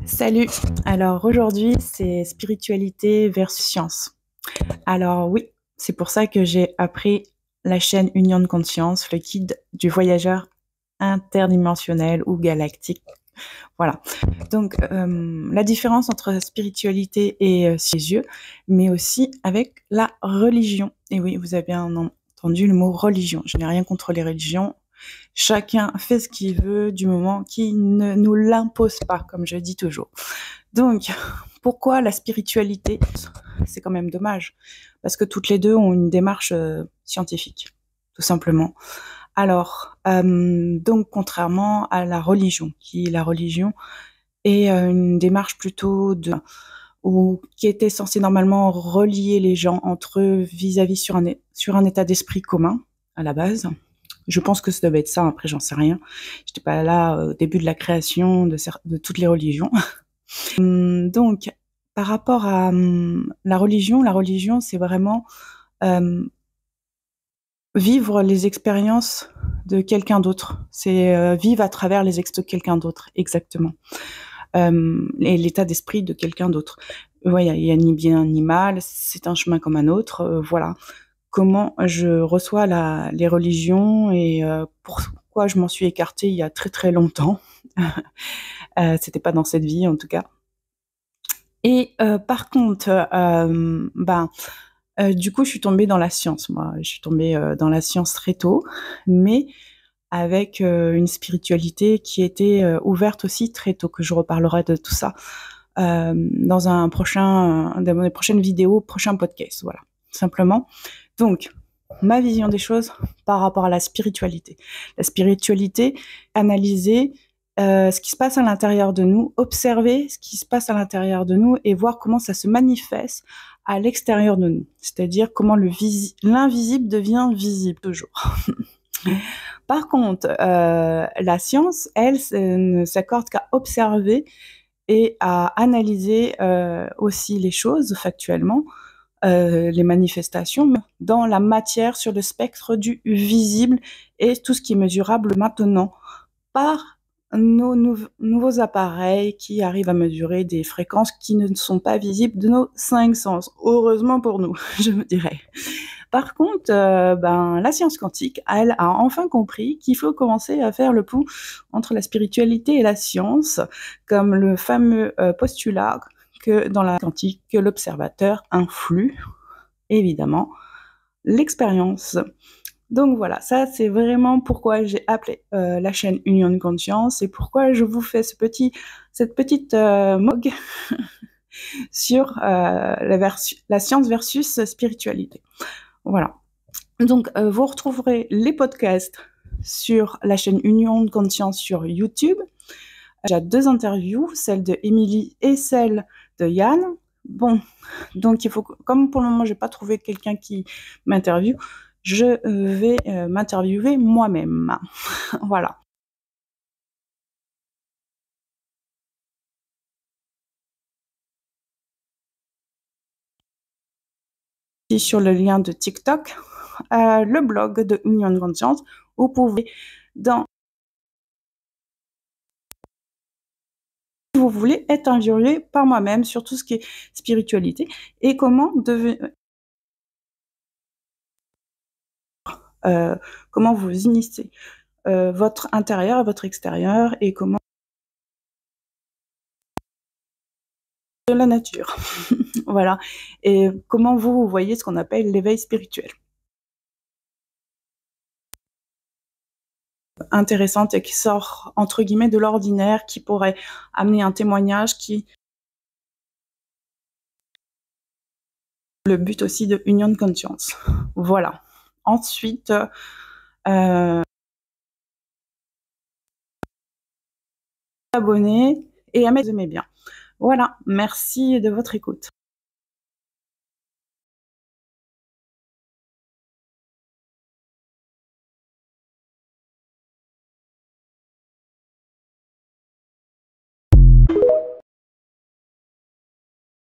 Salut! Alors aujourd'hui, c'est spiritualité versus science. Alors oui, c'est pour ça que j'ai appris la chaîne Union de Conscience, le guide du voyageur interdimensionnel ou galactique. Voilà. Donc la différence entre spiritualité et ses yeux, mais aussi avec la religion. Et oui, vous avez bien entendu le mot religion. Je n'ai rien contre les religions. Chacun fait ce qu'il veut du moment qu'il ne nous l'impose pas, comme je dis toujours. Donc, pourquoi la spiritualité? C'est quand même dommage, parce que toutes les deux ont une démarche scientifique, tout simplement. Alors, donc contrairement à la religion, la religion est une démarche plutôt ou qui était censée normalement relier les gens entre eux vis-à-vis sur un état d'esprit commun à la base. Je pense que ça devait être ça. Après, j'en sais rien. J'étais pas là au début de la création de toutes les religions. Donc, par rapport à la religion, c'est vraiment vivre les expériences de quelqu'un d'autre. C'est vivre à travers les de quelqu'un d'autre, exactement. Et l'état d'esprit de quelqu'un d'autre. Ouais, il y a ni bien ni mal, c'est un chemin comme un autre, voilà. Comment je reçois les religions et pourquoi je m'en suis écartée il y a très très longtemps. C'était pas dans cette vie en tout cas. Et par contre, du coup, je suis tombée dans la science, moi. Je suis tombée dans la science très tôt, mais avec une spiritualité qui était ouverte aussi très tôt, que je reparlerai de tout ça dans dans mes prochaines vidéos, prochain podcast, voilà, simplement. Donc, ma vision des choses par rapport à la spiritualité. La spiritualité, analyser ce qui se passe à l'intérieur de nous, observer ce qui se passe à l'intérieur de nous et voir comment ça se manifeste à l'extérieur de nous. C'est-à-dire comment l'invisible devient visible toujours. Par contre, la science, elle, ne s'accorde qu'à observer et à analyser aussi les choses factuellement, les manifestations dans la matière, sur le spectre du visible et tout ce qui est mesurable maintenant par nos nouveaux appareils qui arrivent à mesurer des fréquences qui ne sont pas visibles de nos 5 sens. Heureusement pour nous, je me dirais. Par contre, la science quantique, elle a enfin compris qu'il faut commencer à faire le pont entre la spiritualité et la science, comme le fameux postulat que dans la quantique, que l'observateur influe, évidemment, l'expérience. Donc voilà, ça c'est vraiment pourquoi j'ai appelé la chaîne Union de Conscience et pourquoi je vous fais cette petite mogue sur la science versus spiritualité. Voilà. Donc vous retrouverez les podcasts sur la chaîne Union de Conscience sur YouTube. J'ai 2 interviews, celle de Émilie et celle de Yann. Bon, donc il faut, comme pour le moment j'ai pas trouvé quelqu'un qui m'interviewe, je vais m'interviewer moi-même. Voilà. Et sur le lien de TikTok, le blog de Union de Conscience, vous pouvez vous voulez être interviewé par moi-même sur tout ce qui est spiritualité et comment vous initiez votre intérieur à votre extérieur et comment de la nature. Voilà. Et comment vous voyez ce qu'on appelle l'éveil spirituel. Intéressante et qui sort entre guillemets de l'ordinaire, qui pourrait amener un témoignage le but aussi de Union de Conscience. Voilà. Ensuite, abonner et à mettre aimez bien. Voilà, merci de votre écoute.